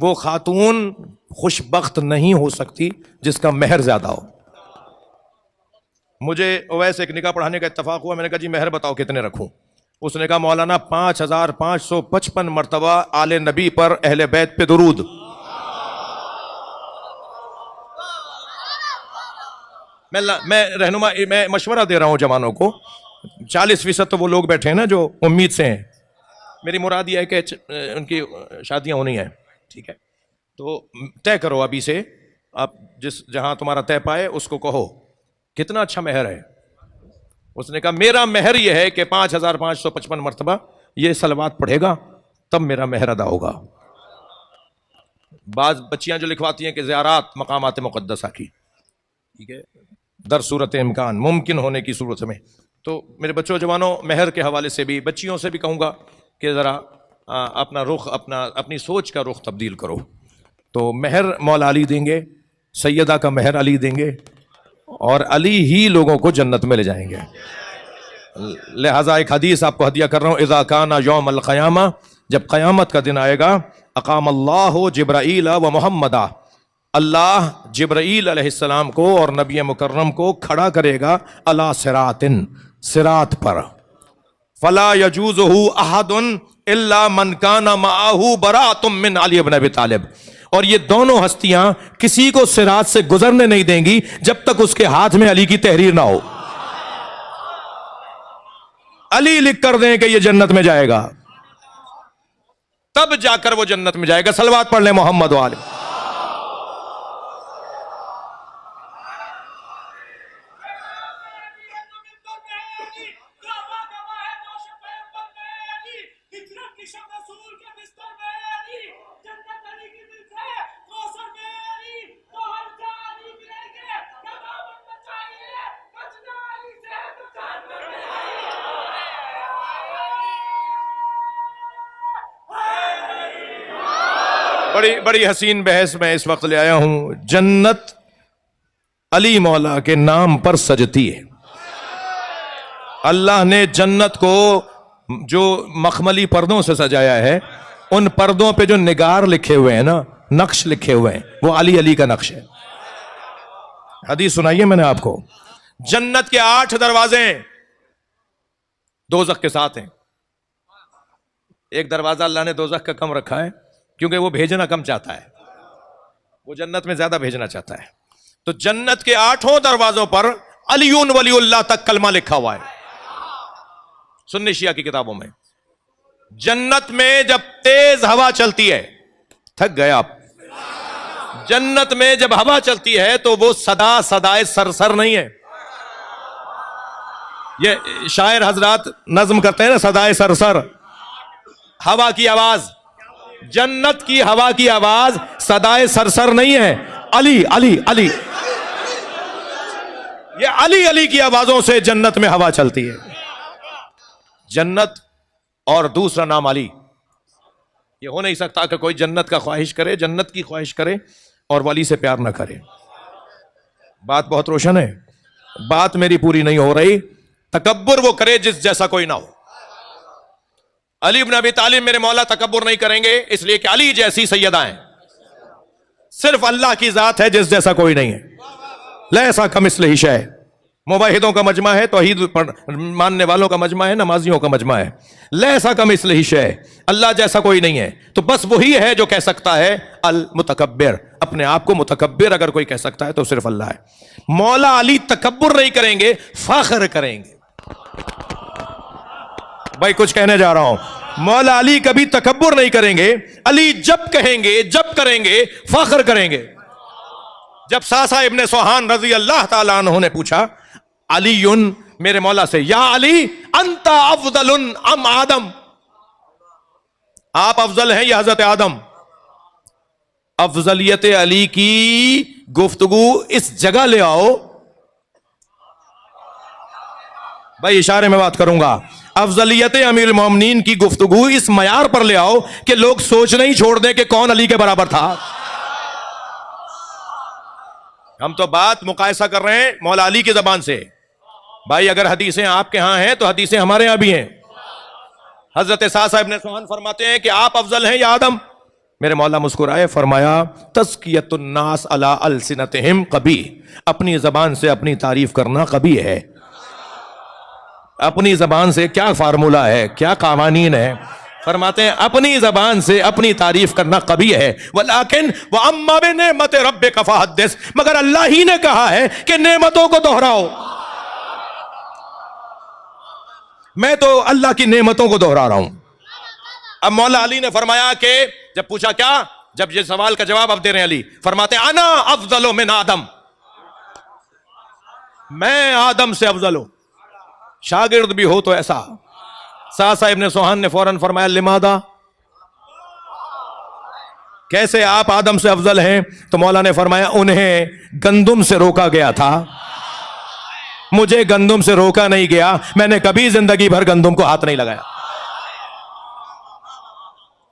वो खातून खुशबख्त नहीं हो सकती जिसका महर ज्यादा हो। मुझे वैसे एक निकाह पढ़ाने का इत्तेफाक हुआ, मैंने कहा जी महर बताओ कितने रखूं। उसने कहा मौलाना 5555 मरतबा आले नबी पर अहले बैत पे दुरूद। मैं रहनुमा, मैं मशवरा दे रहा हूं जवानों को। 40% तो वो लोग बैठे हैं ना जो उम्मीद से हैं। मेरी मुराद यह है कि उनकी शादियां होनी है, ठीक है, तो तय करो अभी से, आप जहां तुम्हारा तय पाए उसको कहो कितना अच्छा महर है। उसने कहा मेरा महर यह है कि 5555 मरतबा ये सलवात पढ़ेगा तब मेरा महर अदा होगा। बाज बच्चियां जो लिखवाती हैं कि ज़ियारात मकामात मुक़द्दसा की, ठीक है, दर सूरत इम्कान मुमकिन होने की सूरत में। तो मेरे बच्चों जवानों, महर के हवाले से भी बच्चियों से भी कहूँगा कि ज़रा अपना रुख, अपनी सोच का रुख तब्दील करो। तो महर मौला अली देंगे, सैयदा का महर अली देंगे और अली ही लोगों को जन्नत में ले जाएंगे। लिहाजा एक हदीस आपको हदिया कर रहा हूँ, इज़ा काना यौमल क़यामा, जब क़यामत का दिन आएगा, अक़ामल्लाहु जिब्राईल व मुहम्मदा, अल्लाह जिब्राईल अलैहिस्सलाम को और नबी मुकर्रम को खड़ा करेगा अला सिरातिन, सिरात पर, फला यजूज़ुहु अहदुन इल्ला मन काना माअहु बराअतुम मिन अली इब्न अबी तालिब। और ये दोनों हस्तियां किसी को सिरात से गुजरने नहीं देंगी जब तक उसके हाथ में अली की तहरीर ना हो। अली लिख कर दें कि ये जन्नत में जाएगा, तब जाकर वो जन्नत में जाएगा। सलवात पढ़ ले मोहम्मद वाले। बड़ी बड़ी हसीन बहस में इस वक्त ले आया हूं। जन्नत अली मौला के नाम पर सजती है। अल्लाह ने जन्नत को जो मखमली पर्दों से सजाया है, उन पर्दों पे जो निगार लिखे हुए हैं ना, नक्श लिखे हुए हैं, वो अली अली का नक्श है। हदीस सुनाइए मैंने आपको। जन्नत के 8 दरवाजे दोज़ख के साथ हैं। एक दरवाजा अल्लाह ने दोज़ख का कम रखा है क्योंकि वो भेजना कम चाहता है, वो जन्नत में ज्यादा भेजना चाहता है। तो जन्नत के 8 दरवाजों पर अलीउन वलीउल्लाह तक कलमा लिखा हुआ है सुन्नी शिया की किताबों में। जन्नत में जब तेज हवा चलती है, थक गए आप, जन्नत में जब हवा चलती है तो वो सदा सदाए सरसर नहीं है। ये शायर हजरात नज्म करते हैं ना, सदाए सरसर, हवा की आवाज। जन्नत की हवा की आवाज सदाए सरसर नहीं है। अली अली अली, ये अली अली की आवाजों से जन्नत में हवा चलती है। जन्नत और दूसरा नाम अली। ये हो नहीं सकता कि कोई जन्नत का ख्वाहिश करे, जन्नत की ख्वाहिश करे और वली से प्यार ना करे। बात बहुत रोशन है, बात मेरी पूरी नहीं हो रही। तकब्बुर वो करे जिस जैसा कोई ना हो। अली इब्न अबी तालिब मेरे मौला तकब्बुर नहीं करेंगे, इसलिए कि अली जैसी सैयदा हैं। सिर्फ अल्लाह की जात है जिस जैसा कोई नहीं है। लैसा कमिस्लिही शै, मुवाहिदों का मजमा है, तौहीद मानने वालों का मजमा है, नमाजियों का मजमा है। लैसा कमिस्लिही शै, अल्लाह जैसा कोई नहीं है। तो बस वही है जो कह सकता है अल मुतकब्बिर। अपने आप को मुतकब्बिर अगर कोई कह सकता है तो सिर्फ अल्लाह है। मौला अली तकब्बुर नहीं करेंगे, फख्र करेंगे। भाई कुछ कहने जा रहा हूं, मौला अली कभी तकब्बुर नहीं करेंगे। अली जब कहेंगे, जब करेंगे, फख्र करेंगे। जब सासा इब्ने सोहान रजी अल्लाह ताला अन्हु ने पूछा अलीयुन मेरे मौला से, या अली अंता अफजलुन अम आदम, आप अफजल हैं या हजरत आदम? अफजलियत अली की गुफ्तगू इस जगह ले आओ। भाई इशारे में बात करूंगा। अफजलियत अमीरुल मोमिनीन की गुफ्तगू इस मयार पर ले आओ कि लोग सोचना ही छोड़ दें कि कौन अली के बराबर था। हम तो बात मुकायसा कर रहे हैं मौला अली की जबान से। भाई अगर हदीसें आपके यहां हैं तो हदीसें हमारे यहां भी हैं। हजरत सासा इब्ने सोहान फरमाते हैं कि आप अफजल हैं या आदम? मेरे मौला मुस्कुराए, फरमाया तज़कियतुन्नास अला अलसिनतिहिम कभी, अपनी जबान से अपनी तारीफ करना कभी है। अपनी जबान से क्या फार्मूला है, क्या कावानीन है? फरमाते हैं अपनी जबान से अपनी तारीफ करना कभी है। वलाकिन व अम्मा बि नेमत रब्बिका फहद्दिस, मगर अल्लाह ही ने कहा है कि नेमतों को दोहराओ। मैं तो अल्लाह की नेमतों को दोहरा रहा हूं। अब मौला अली ने फरमाया कि जब पूछा क्या, जब ये सवाल का जवाब अब दे रहे हैं अली, फरमाते अना अफजलो मिन आदम, मैं आदम से अफजल हूं। शागिर्द भी हो तो ऐसा। सासा इब्ने सोहान ने फौरन फरमाया लिमादा, कैसे आप आदम से अफजल हैं? तो मौला ने फरमाया उन्हें गंदुम से रोका गया था, मुझे गंदुम से रोका नहीं गया, मैंने कभी जिंदगी भर गंदुम को हाथ नहीं लगाया।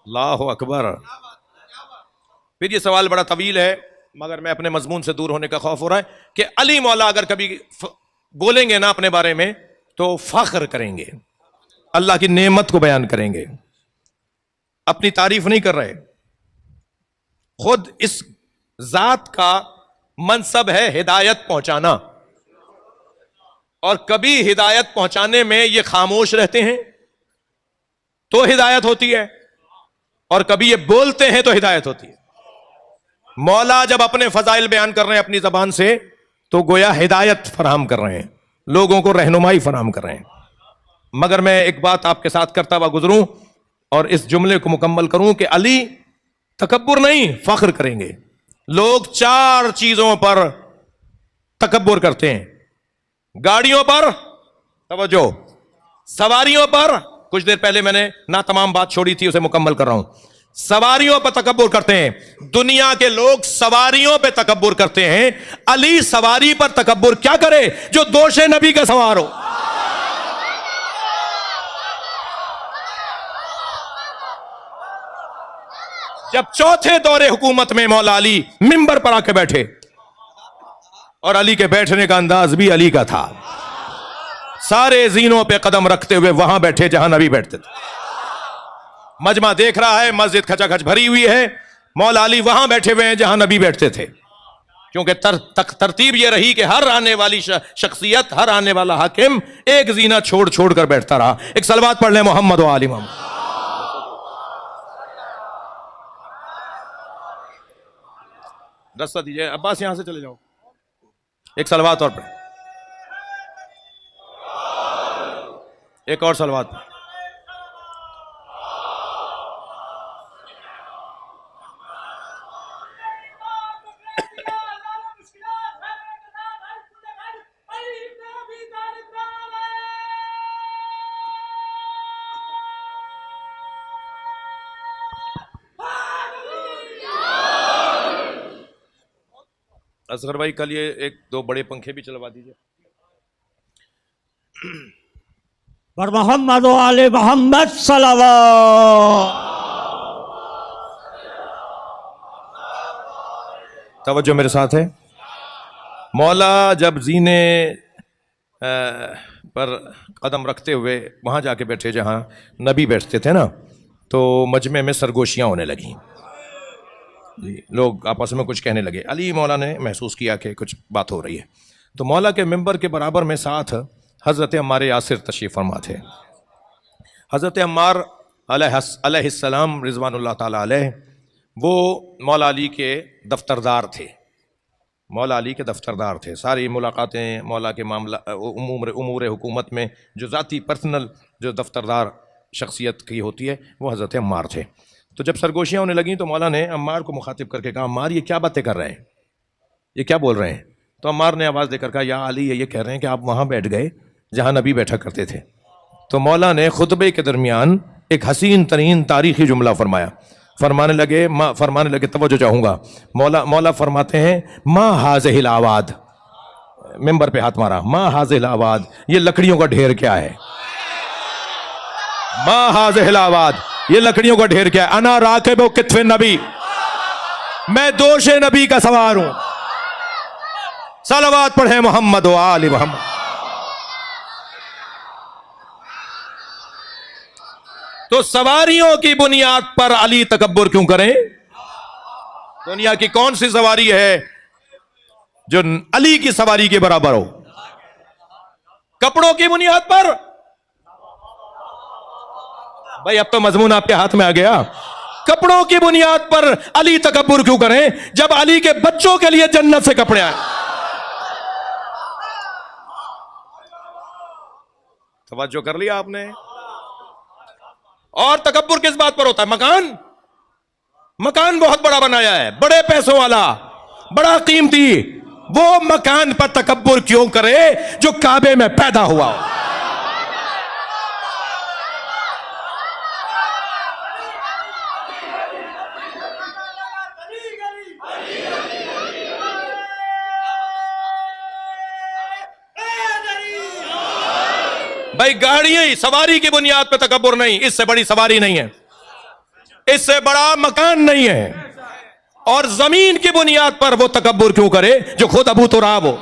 अल्लाहु अकबर। फिर ये सवाल बड़ा तवील है, मगर मैं अपने मजमून से दूर होने का खौफ हो रहा है कि अली मौला अगर कभी बोलेंगे ना अपने बारे में तो फख्र करेंगे, अल्लाह की नेमत को बयान करेंगे, अपनी तारीफ नहीं कर रहे। खुद इस जात का मनसब है हिदायत पहुंचाना, और कभी हिदायत पहुंचाने में ये खामोश रहते हैं तो हिदायत होती है, और कभी ये बोलते हैं तो हिदायत होती है। मौला जब अपने फजाइल बयान कर रहे हैं अपनी जबान से तो गोया हिदायत फराहम कर रहे हैं, लोगों को रहनुमाई फराहम कर रहे हैं। मगर मैं एक बात आपके साथ करता हुआ गुजरूं और इस जुमले को मुकम्मल करूं कि अली तकब्बुर नहीं, फख्र करेंगे। लोग 4 चीजों पर तकब्बुर करते हैं, गाड़ियों पर तवज्जो, सवारियों पर, कुछ देर पहले मैंने ना तमाम बात छोड़ी थी उसे मुकम्मल कर रहा हूं, सवारियों पर तकब्बुर करते हैं। दुनिया के लोग सवारियों पे तकब्बुर करते हैं, अली सवारी पर तकब्बुर क्या करे जो दोषे नबी का सवार हो। जब चौथे दौरे हुकूमत में मौला अली मिंबर पर आके बैठे, और अली के बैठने का अंदाज भी अली का था, सारे जीनों पे कदम रखते हुए वहां बैठे जहां नबी बैठते थे। मजमा देख रहा है, मस्जिद खचाखच भरी हुई है, मौला अली वहां बैठे हुए हैं जहां नबी बैठते थे, क्योंकि तरतीब यह रही कि हर आने वाली शख्सियत, हर आने वाला हाकिम एक जीना छोड़ छोड़ कर बैठता रहा। एक सलवात पढ़ लें मोहम्मद व आलि मोहम्मद। रास्ता दीजिए अब्बास, यहां से चले जाओ। एक सलवात और पढ़े, एक और सलवात। असगर भाई कल ये 1-2 बड़े पंखे भी चलवा दीजिए। पर मोहम्मद व आले मोहम्मद सल्लल्लाहु। तवज्जो मेरे साथ है। मौला जब जीने पर कदम रखते हुए वहां जाके बैठे जहां नबी बैठते थे ना, तो मजमे में सरगोशियां होने लगी, लोग आपस में कुछ कहने लगे। अली मौला ने महसूस किया कि कुछ बात हो रही है, तो मौला के मिंबर के बराबर में साथ हज़रत अम्मार यासिर तशरीफ़ फरमा थे। हज़रत अम्मार अलैहिस्सलाम रिज़वानुल्लाह ताला अलैह वो मौला अली के दफ्तरदार थे, मौला अली के दफ्तरदार थे। सारी मुलाकातें मौला के मामला उमूर हुकूमत में जो ज़ाती पर्सनल जो दफ्तरदार शख्सियत की होती है वो हज़रत अम्मार थे। तो जब सरगोशियाँ होने लगीं तो मौला ने अम्मार को मुखातिब करके कहा, अम्मार ये क्या बातें कर रहे हैं, ये क्या बोल रहे हैं? तो अम्मार ने आवाज़ देकर कहा, या अली ये कह रहे हैं कि आप वहाँ बैठ गए जहाँ नबी बैठा करते थे। तो मौला ने खुतबे के दरमियान एक हसीन तरीन तारीख़ी जुमला फरमाने लगे तवज्जो चाहूँगा। मौला फरमाते हैं, माँ हाज़िहिल आवाद, मिंबर पे हाथ मारा, माँ हाज़िहिल आवाद, ये लकड़ियों का ढेर क्या है? माँ हाज़िहिल आवाद, ये लकड़ियों का ढेर क्या है? अना राकिबु कित्फ़े नबी, मैं दोषे नबी का सवार हूं। सलवात पढ़े मोहम्मद व आलि मोहम्मद। तो सवारियों की बुनियाद पर अली तकब्बुर क्यों करें? दुनिया की कौन सी सवारी है जो अली की सवारी के बराबर हो? कपड़ों की बुनियाद पर। भाई अब तो मजमून आपके हाथ में आ गया। कपड़ों की बुनियाद पर अली तकब्बुर क्यों करें जब अली के बच्चों के लिए जन्नत से कपड़े आए? तवज्जो कर लिया आपने? और तकब्बुर किस बात पर होता है? मकान, मकान बहुत बड़ा बनाया है, बड़े पैसों वाला, बड़ा कीमती, वो मकान पर तकब्बुर क्यों करे जो काबे में पैदा हुआ हो? भाई गाड़ियां ही सवारी की बुनियाद पे तकब्बुर नहीं, इससे बड़ी सवारी नहीं है, इससे बड़ा मकान नहीं है। और जमीन की बुनियाद पर वो तकब्बुर क्यों करे जो खुद अबू तुराब हो?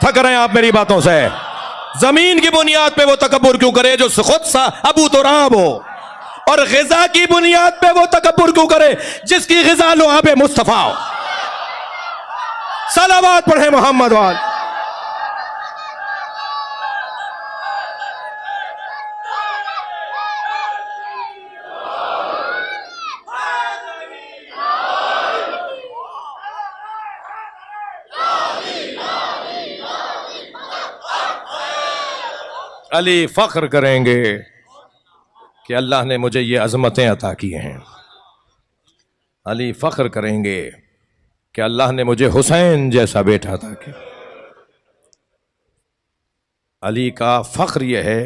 थक रहे हैं आप मेरी बातों से? जमीन की बुनियाद पे वो तकब्बुर क्यों करे जो खुद अबू तुराब हो? और ग़िज़ा की बुनियाद पे वो तकब्बुर क्यों करे जिसकी ग़िज़ा लुआब मुस्तफा हो? सलावत पढ़े मोहम्मद वाल। अली फख्र करेंगे कि अल्लाह ने मुझे ये अज़मतें अता की हैं। अली फख्र करेंगे कि अल्लाह ने मुझे हुसैन जैसा बेटा अता किया। अली का फख्र यह है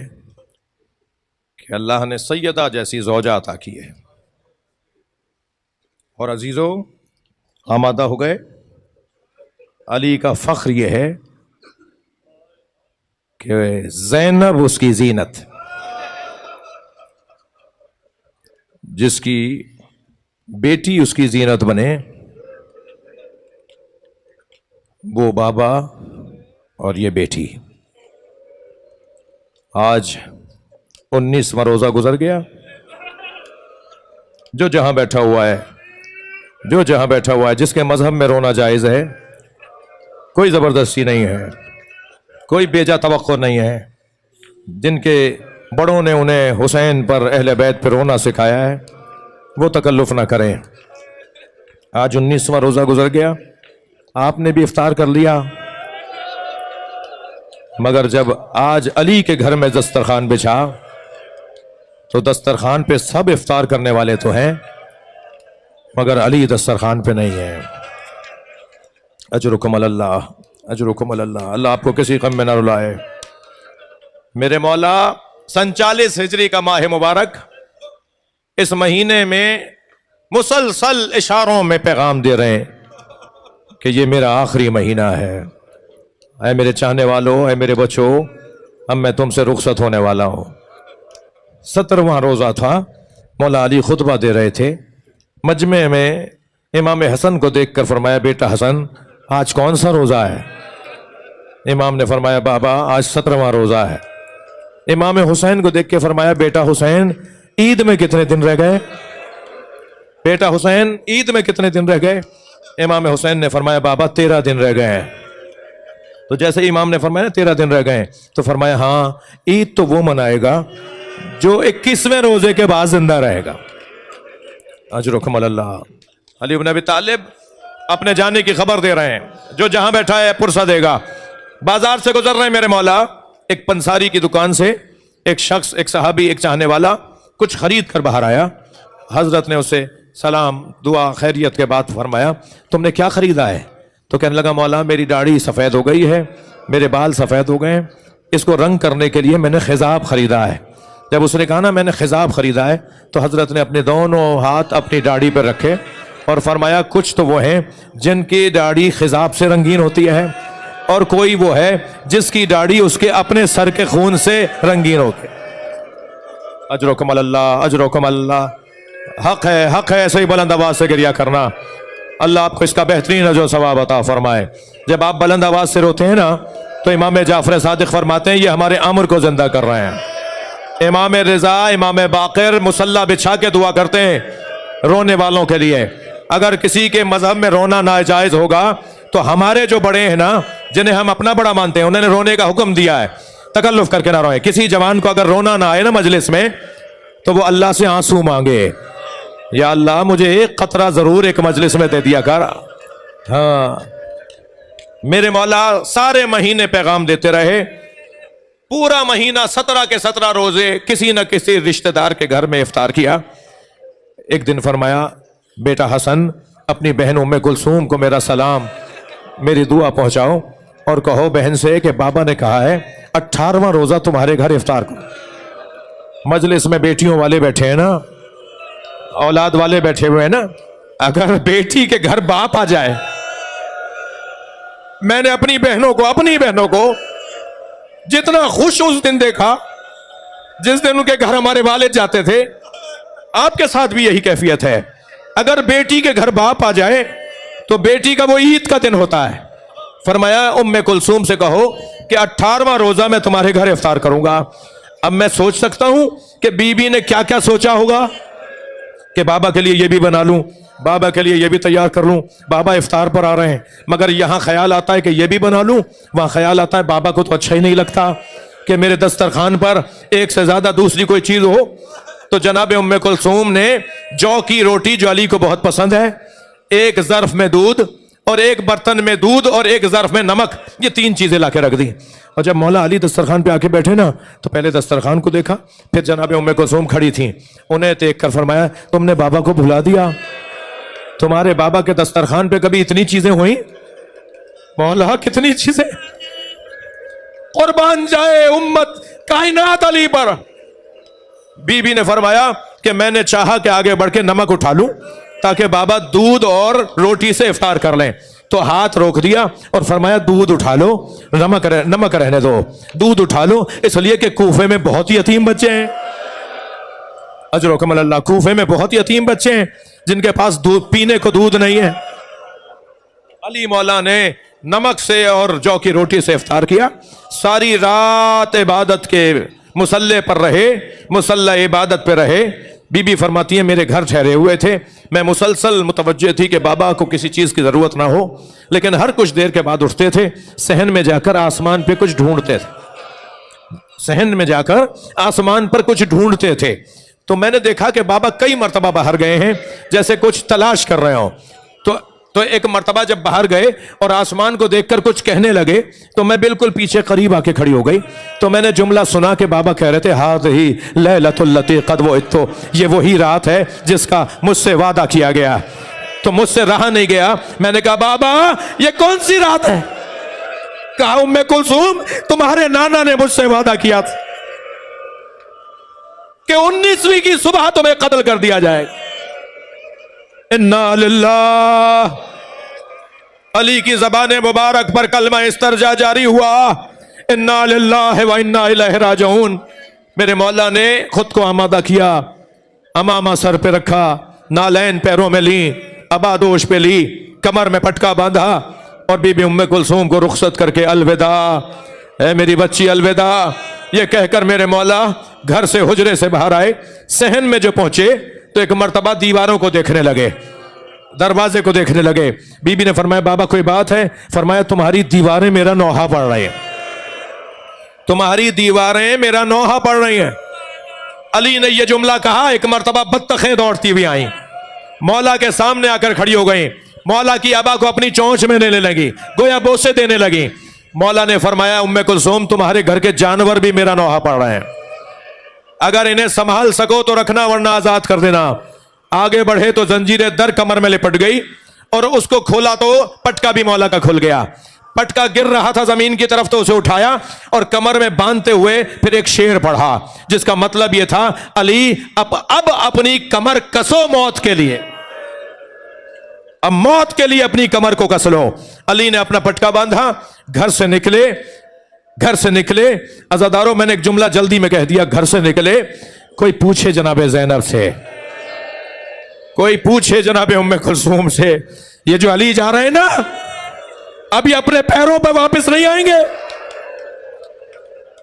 कि अल्लाह ने सैयदा जैसी ज़ौजा अता की है। और अजीज़ों, आमादा हो गए? अली का फख्र यह है कि ज़ैनब उसकी जीनत, जिसकी बेटी उसकी जीनत बने, वो बाबा और ये बेटी। आज 19वां रोजा गुजर गया। जो जहां बैठा हुआ है, जो जहां बैठा हुआ है, जिसके मजहब में रोना जायज है, कोई जबरदस्ती नहीं है, कोई बेजा तवक्को नहीं है। जिनके बड़ों ने उन्हें हुसैन पर, अहले बैत पर रोना सिखाया है, वो तकल्लुफ ना करें। आज 19वां रोजा गुजर गया, आपने भी इफ्तार कर लिया, मगर जब आज अली के घर में दस्तरखान बिछा तो दस्तरखान पे सब इफ्तार करने वाले तो हैं, मगर अली दस्तरखान पे नहीं है। अजरुकुम अल्लाह, अजरुकुम अल्लाह। अल्लाह आपको किसी गम में न रुलाए। मेरे मौला 47 हिजरी का माह मुबारक, इस महीने में मुसलसल इशारों में पैगाम दे रहे हैं कि ये मेरा आखिरी महीना है। ऐ मेरे चाहने वालों, ऐ मेरे बच्चों, अब मैं तुमसे रुखसत होने वाला हूँ। 17वां रोज़ा था, मौला अली खुतबा दे रहे थे। मजमे में इमाम हसन को देखकर फरमाया, बेटा हसन, आज कौन सा रोज़ा है? इमाम ने फरमाया, बाबा आज 17वां रोज़ा है। इमाम हुसैन को देख के फरमाया, बेटा हुसैन, ईद में कितने दिन रह गए? बेटा हुसैन, ईद में कितने दिन रह गए? इमाम हुसैन ने फरमाया, बाबा 13 दिन रह गए हैं। तो जैसे इमाम ने फरमाया 13 दिन रह गए, तो फरमाया, हाँ, ईद तो वो मनाएगा जो 21वें रोजे के बाद जिंदा रहेगा। अजरुकुम अल्लाह। अली इब्न अबी तालिब अपने जाने की खबर दे रहे हैं। जो जहां बैठा है पुरसा देगा। बाजार से गुजर रहे हैं मेरे मौला, एक पंसारी की दुकान से एक शख्स, एक सहाबी, एक चाहने वाला कुछ खरीद कर बाहर आया। हजरत ने उसे सलाम, दुआ, खैरियत के बाद फरमाया, तुमने क्या खरीदा है? तो कहने लगा, मौला मेरी दाढ़ी सफ़ेद हो गई है, मेरे बाल सफ़ेद हो गए हैं, इसको रंग करने के लिए मैंने खिजाब खरीदा है। जब उसने कहा ना मैंने खिजाब खरीदा है, तो हजरत ने अपने दोनों हाथ अपनी दाढ़ी पर रखे और फरमाया, कुछ तो वो हैं जिनकी दाढ़ी खिजाब से रंगीन होती है, और कोई वो है जिसकी दाढ़ी उसके अपने सर के खून से रंगीन होती है। अजरुकुम अल्लाह, अजरुकुम अल्लाह। हक है, हक है ऐसे ही बुलंद आवाज से गिरिया करना। अल्लाह आपको इसका बेहतरीन अजर सवाब अता फरमाए। जब आप बुलंद आवाज से रोते हैं ना, तो इमाम जाफर सादिक फरमाते हैं, ये हमारे अमर को जिंदा कर रहे हैं। इमाम रिजा, इमाम बाक़िर मुसल्ला बिछा के दुआ करते हैं, रोने वालों के लिए। अगर किसी के मजहब में रोना नाजायज होगा तो हमारे जो बड़े हैं ना, जिन्हें हम अपना बड़ा मानते हैं, उन्होंने रोने का हुक्म दिया है, तकल्लुफ करके ना रोए। किसी जवान को अगर रोना ना आए ना मजलिस में, तो वो अल्लाह से आंसू मांगे, या अल्लाह मुझे एक कतरा जरूर एक मजलिस में दे दिया कर। हाँ, मेरे मौला सारे महीने पैगाम देते रहे, पूरा महीना 17 के 17 रोजे किसी न किसी रिश्तेदार के घर में इफ्तार किया। एक दिन फरमाया, बेटा हसन, अपनी बहन उम्मे कुलसूम को मेरा सलाम, मेरी दुआ पहुंचाओ और कहो बहन से कि बाबा ने कहा है 18वां रोजा तुम्हारे घर इफ्तार करो। मजलिस में बेटियों वाले बैठे हैं ना, औलाद वाले बैठे हुए हैं ना, अगर बेटी के घर बाप आ जाए, मैंने अपनी बहनों को जितना खुश उस दिन देखा जिस दिन उनके घर हमारे वालिद जाते थे, आपके साथ भी यही कैफियत है। अगर बेटी के घर बाप आ जाए तो बेटी का वो ईद का दिन होता है। फरमाया उम्मे कुलसूम से कहो कि 18वां रोजा मैं तुम्हारे घर इफ्तार करूंगा। अब मैं सोच सकता हूं कि बीबी ने क्या क्या सोचा होगा कि बाबा के लिए ये भी बना लूं, बाबा के लिए ये भी तैयार कर लूं, बाबा इफ्तार पर आ रहे हैं। मगर यहां ख्याल आता है कि ये भी बना लूं, वहां ख्याल आता है बाबा को तो अच्छा ही नहीं लगता कि मेरे दस्तरखान पर एक से ज्यादा दूसरी कोई चीज हो। तो जनाब उम्मे कुलसूम ने जौ की रोटी, जो अली को बहुत पसंद है, एक ज़र्फ में दूध और एक बर्तन में दूध और एक ज़र्फ में नमक, ये 3 चीजें लाके रख दी। और जब मौला अली दस्तरखान पे आके बैठे ना, तो पहले दस्तरखान को देखा, फिर जनाब उम्मे कुलसूम खड़ी थी, उन्हें देख कर फरमाया, तुमने बाबा को भुला दिया? तुम्हारे बाबा के दस्तरखान पे कभी इतनी चीजें हुई? मौला कितनी चीजें, कुर्बान जाए उम्मत कायनात अली पर। बीबी ने फरमाया कि मैंने चाहा कि आगे बढ़ के नमक उठा लूं ताकि बाबा दूध और रोटी से इफ्तार कर लें, तो हाथ रोक दिया और फरमाया दूध उठा लो, नमक रहने दो। दूध उठा लो इसलिए कि कूफे में बहुत ही यतीम बच्चे हैं, अजरकम अल्लाह, कूफे में बहुत ही यतीम बच्चे हैं जिनके पास दूध पीने को दूध नहीं है। अली मौला ने नमक से और जौ की रोटी से इफ्तार किया। सारी रात इबादत के मुसल्ले पर रहे, मुसल्ला इबादत पे रहे। बीबी फरमाती है मेरे घर ठहरे हुए थे, मैं मुसलसल मुतवज्जे थी कि बाबा को किसी चीज़ की ज़रूरत ना हो, लेकिन हर कुछ देर के बाद उठते थे, सहन में जाकर आसमान पे कुछ ढूंढते थे, सहन में जाकर आसमान पर कुछ ढूंढते थे। तो मैंने देखा कि बाबा कई मरतबा बाहर गए हैं, जैसे कुछ तलाश कर रहे हो। तो एक मरतबा जब बाहर गए और आसमान को देखकर कुछ कहने लगे, तो मैं बिल्कुल पीछे करीब आके खड़ी हो गई। तो मैंने जुमला सुना कि बाबा कह रहे थे हाज़िही लैलतुल लती क़द वुइदतु, ये वही रात है जिसका मुझसे वादा किया गया। तो मुझसे रहा नहीं गया, मैंने कहा बाबा ये कौन सी रात है? कहा उम्मे कुलसूम तुम्हारे नाना ने मुझसे वादा किया था कि 19वीं की सुबह तुम्हें कत्ल कर दिया जाएगा। इन्ना लिल्लाह, अली की ज़बान मुबारक पर कलमा इस्तरजा जारी हुआ, इन्ना लिल्लाहि व इन्ना इलैहि राजिऊन। मेरे मौला ने खुद को आमादा किया, अमामा सर पे रखा, नालैन पैरों में ली, अबादोश पे ली, कमर में पटका बांधा और बीबी उम्मे कुलसूम को रुखसत करके अलविदा, ऐ मेरी बच्ची अलविदा, ये कहकर मेरे मौला घर से हुजरे से बाहर आए। सहन में जो पहुंचे तो एक मर्तबा दीवारों को देखने लगे, दरवाजे को देखने लगे। बीबी ने फरमाया बाबा कोई बात है? फरमाया तुम्हारी दीवारें मेरा नौहा पड़ रही हैं, तुम्हारी दीवारें मेरा नौहा पड़ रही हैं। अली ने यह जुमला कहा, एक मर्तबा बत्तखें दौड़ती हुई आई, मौला के सामने आकर खड़ी हो गई, मौला की आबा को अपनी चोंच में लेने लगी, गोया बोसे देने लगी। मौला ने फरमाया उम्मे कुलसूम तुम्हारे घर के जानवर भी मेरा नौहा पड़ रहे हैं, अगर इन्हें संभाल सको तो रखना वरना आजाद कर देना। आगे बढ़े तो जंजीरें दर कमर में लिपट गई और उसको खोला तो पटका भी मौला का खुल गया। पटका गिर रहा था जमीन की तरफ तो उसे उठाया और कमर में बांधते हुए फिर एक शेर पढ़ा जिसका मतलब यह था अली अब अपनी कमर कसो मौत के लिए, अब मौत के लिए अपनी कमर को कस लो। अली ने अपना पटका बांधा, घर से निकले। अज़ादारों मैंने एक जुमला जल्दी में कह दिया, घर से निकले। कोई पूछे जनाबे ज़ैनब से, कोई पूछे जनाबे उम्मे कुलसूम से, ये जो अली जा रहे हैं ना अभी अपने पैरों पर वापस नहीं आएंगे।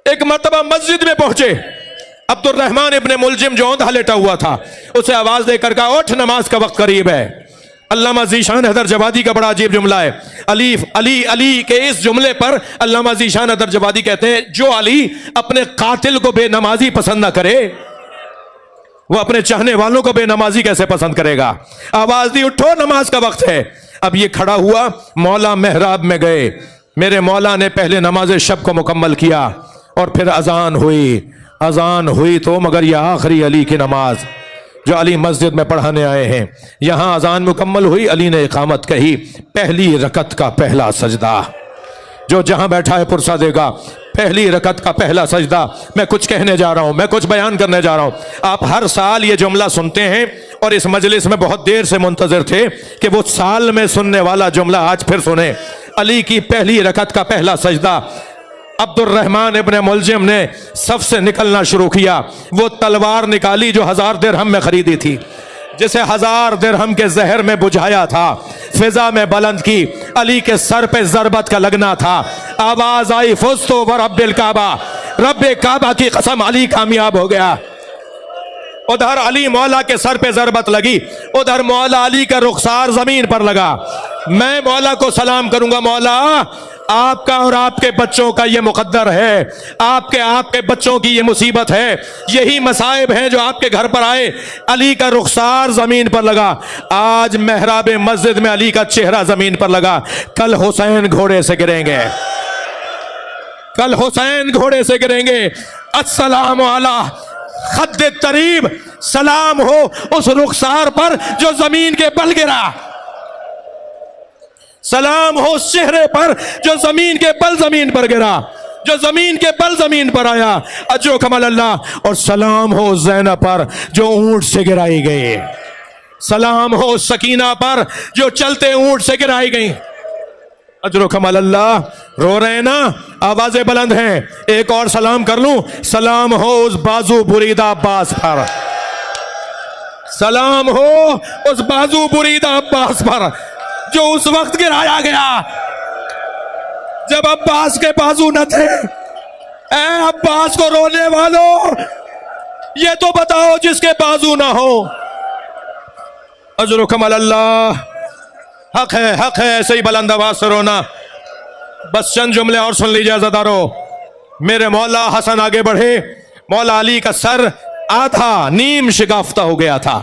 एक मर्तबा मस्जिद में पहुंचे, अब्दुर्रहमान इब्ने मुलजिम जो औंधा लेटा हुआ था, उसे आवाज देकर कहा, उठ, नमाज का वक्त करीब है। अल्लामा ज़ीशान हैदर जवादी का बड़ा अजीब जुमला है। अलीफ अली अली के इस जुमले पर अल्लामा ज़ीशान हैदर जवादी कहते हैं, जो अली अपने कातिल को बेनमाजी पसंद ना करे, वो अपने चाहने वालों को बेनमाजी कैसे पसंद करेगा। आवाज दी, उठो, नमाज का वक्त है। अब ये खड़ा हुआ, मौला मेहराब में गए। मेरे मौला ने पहले नमाज शब को मुकम्मल किया और फिर अजान हुई तो मगर यह आखिरी अली की नमाज जो अली मस्जिद में पढ़ाने आए हैं, यहां अजान मुकम्मल हुई, अली ने इकामत कही, पहली रकत का पहला सजदा। जो जहां बैठा है पुरसा देगा, पहली रकत का पहला सजदा। मैं कुछ कहने जा रहा हूं, मैं कुछ बयान करने जा रहा हूं। आप हर साल ये जुमला सुनते हैं और इस मजलिस में बहुत देर से मुंतजर थे कि वो साल में सुनने वाला जुमला आज फिर सुने। अली की पहली रकत का पहला सजदा। अब्दुर्रहमान इब्ने मुलजिम ने सफ से निकलना शुरू किया। वो तलवार निकाली जो 1000 दिरहम में खरीदी थी, जिसे 1000 दिरहम के जहर में बुझाया था, फिजा में बुलंद की। अली के सर पे जरबत का लगना था। आवाज आई, फुस्तु व रब्बिल काबा, रब्बे काबा की कसम, अली कामयाब हो गया। उधर अली मौला के सर पे जरबत लगी, उधर मौला अली का रुखसार जमीन पर लगा। मैं मौला को सलाम करूंगा, मौला आपका और आपके बच्चों का ये मुकद्दर है, आपके बच्चों की ये मुसीबत है, यही मसाइब हैं जो आपके घर पर आए। अली का रुखसार जमीन पर लगा। आज मेहराब मस्जिद में अली का चेहरा जमीन पर लगा। कल हुसैन घोड़े से गिरेंगे, कल हुसैन घोड़े से गिरेंगे। अस्सलाम अला खद्दे तरीब, सलाम हो उस रुखसार पर जो जमीन के बल गिरा, सलाम हो उस चेहरे पर जो जमीन के बल जमीन पर गिरा, जो जमीन के बल जमीन पर आया। अजो कमल अल्लाह। और सलाम हो ज़ैनब पर जो ऊंट से गिराई गई, सलाम हो सकीना पर जो चलते ऊंट से गिराई गई। अजरो कमल अल्लाह। रो रहे हैं ना, आवाजें बुलंद हैं। एक और सलाम कर लूं, सलाम हो उस बाजू बुरीदा अब्बास पर, सलाम हो उस बाजू बुरीदा अब्बास पर जो उस वक्त गिराया गया जब अब्बास के बाजू न थे। ऐ अब्बास को रोने वालों, ये तो बताओ जिसके बाजू ना हो। अजरो कमल अल्लाह। हक है ऐसे ही बुलंद आवाज से रोना। बस चंद जुमले और सुन लीजिए अज़ादारो। मेरे मौला हसन आगे बढ़े। मौला अली का सर आधा नीम शिगाफ्ता हो गया था,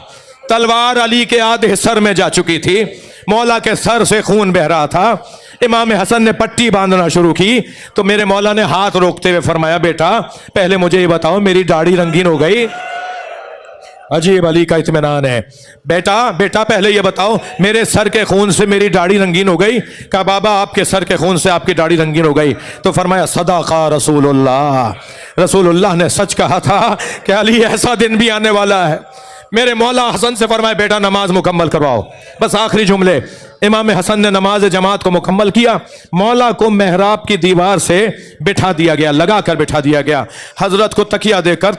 तलवार अली के आधे सर में जा चुकी थी, मौला के सर से खून बह रहा था। इमाम हसन ने पट्टी बांधना शुरू की तो मेरे मौला ने हाथ रोकते हुए फरमाया, बेटा पहले मुझे ये बताओ मेरी दाढ़ी रंगीन हो गई? अजीब अली का इत्मीनान है। बेटा पहले ये बताओ मेरे सर के खून से मेरी दाढ़ी रंगीन हो गई? कहा बाबा आपके सर के खून से आपकी दाढ़ी रंगीन हो गई। तो फरमाया सदाका रसूलुल्लाह ने सच कहा था कि अली ऐसा दिन भी आने वाला है। मेरे मौला हसन से फरमाया, बेटा नमाज मुकम्मल करवाओ। बस आखिरी जुमले। इमाम हसन ने नमाज जमात को मुकम्मल किया। मौला को मेहराब की दीवार से बिठा दिया गया, लगा कर बिठा दिया गया। हजरत को तकिया देकर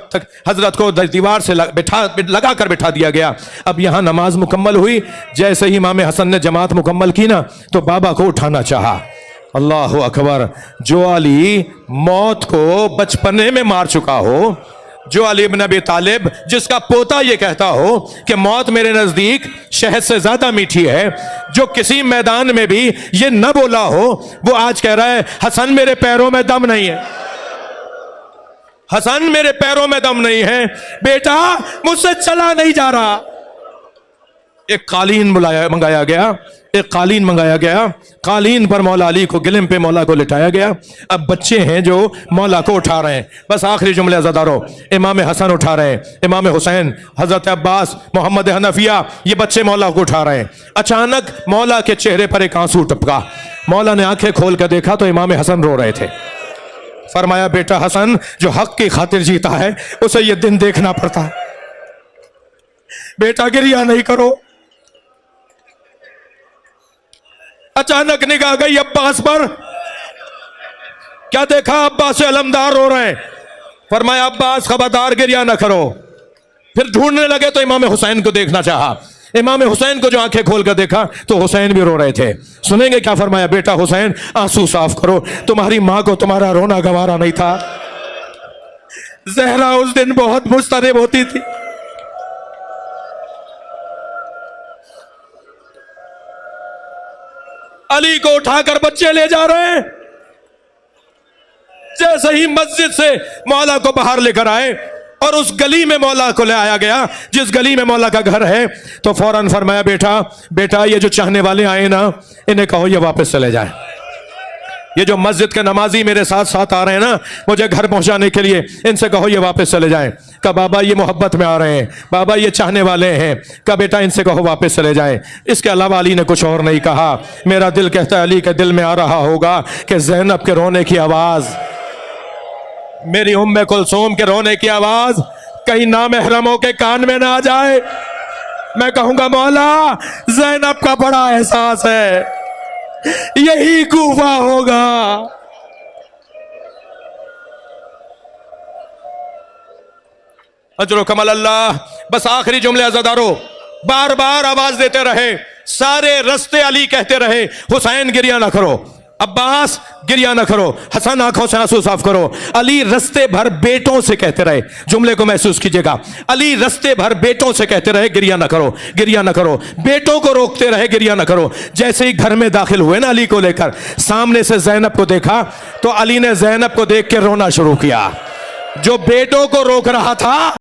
हजरत को दीवार से लगा कर बिठा दिया गया। अब यहाँ नमाज मुकम्मल हुई। जैसे ही इमाम हसन ने जमात मुकम्मल की ना, तो बाबा को उठाना चाहा। अल्लाह अकबर। जो अली मौत को बचपने में मार चुका हो, जो अली इब्न अबी तालिब जिसका पोता ये कहता हो कि मौत मेरे नजदीक शहद से ज्यादा मीठी है, जो किसी मैदान में भी ये न बोला हो, वो आज कह रहा है हसन मेरे पैरों में दम नहीं है, हसन मेरे पैरों में दम नहीं है, बेटा मुझसे चला नहीं जा रहा। एक कालीन मंगाया गया, एक कालीन मंगाया गया। कालीन पर मौला अली को, गिलम पे मौला को लिटाया गया। अब बच्चे हैं जो मौला को उठा रहे हैं। बस आखिरी जुमले अज़ादारो। इमाम हसन उठा रहे हैं, इमाम हुसैन, हजरत अब्बास, मोहम्मद हनफिया, ये बच्चे मौला को उठा रहे हैं। अचानक मौला के चेहरे पर एक आंसू टपका। मौला ने आंखें खोल कर देखा तो इमाम हसन रो रहे थे। फरमाया, बेटा हसन जो हक की खातिर जीता है उसे ये दिन देखना पड़ता है, बेटा गिरिया नहीं करो। अचानक निगाह गई अब्बास पर। क्या देखा? अब्बास से अलमदार रो रहे हैं। फरमाया, अब्बास खबरदार गिरिया ना करो। फिर ढूंढने लगे तो इमाम हुसैन को देखना चाहा। इमाम हुसैन को जो आंखें खोल कर देखा तो हुसैन भी रो रहे थे। सुनेंगे क्या फरमाया? बेटा हुसैन आंसू साफ करो, तुम्हारी मां को तुम्हारा रोना गवारा नहीं था। जहरा उस दिन बहुत मुस्तरब होती थी। अली को उठाकर बच्चे ले जा रहे हैं। जैसे ही मस्जिद से मौला को बाहर लेकर आए और उस गली में मौला को ले आया गया जिस गली में मौला का घर है, तो फौरन फरमाया, बेटा बेटा ये जो चाहने वाले आए ना, इन्हें कहो ये वापस चले जाए। ये जो मस्जिद के नमाजी मेरे साथ साथ आ रहे हैं ना मुझे घर पहुंचाने के लिए, इनसे कहो ये वापस चले जाएं। कहा बाबा ये मोहब्बत में आ रहे हैं, बाबा ये चाहने वाले हैं। कहा बेटा इनसे कहो वापस चले जाएं। इसके अलावा अली ने कुछ और नहीं कहा। मेरा दिल कहता है अली के दिल में आ रहा होगा कि ज़ैनब के रोने की आवाज, मेरी उम्मे कुलसूम के रोने की आवाज कहीं नामहरमों के कान में ना आ जाए। मैं कहूंगा मौला ज़ैनब का बड़ा एहसास है, यही कूफा होगा। अजरो कमल अल्लाह। बस आखिरी जुमले अज़ादारो, बार बार आवाज देते रहे, सारे रस्ते अली कहते रहे, हुसैन गिरिया ना करो, अब्बास गिरिया ना करो, हसन आंखों से आंसू साफ करो। अली रस्ते भर बेटों से कहते रहे, जुमले को महसूस कीजिएगा, अली रस्ते भर बेटों से कहते रहे गिरिया ना करो, गिरिया ना करो, बेटों को रोकते रहे गिरिया ना करो। जैसे ही घर में दाखिल हुए ना अली को लेकर, सामने से ज़ैनब को देखा तो अली ने ज़ैनब को देख के रोना शुरू किया। जो बेटों को रोक रहा था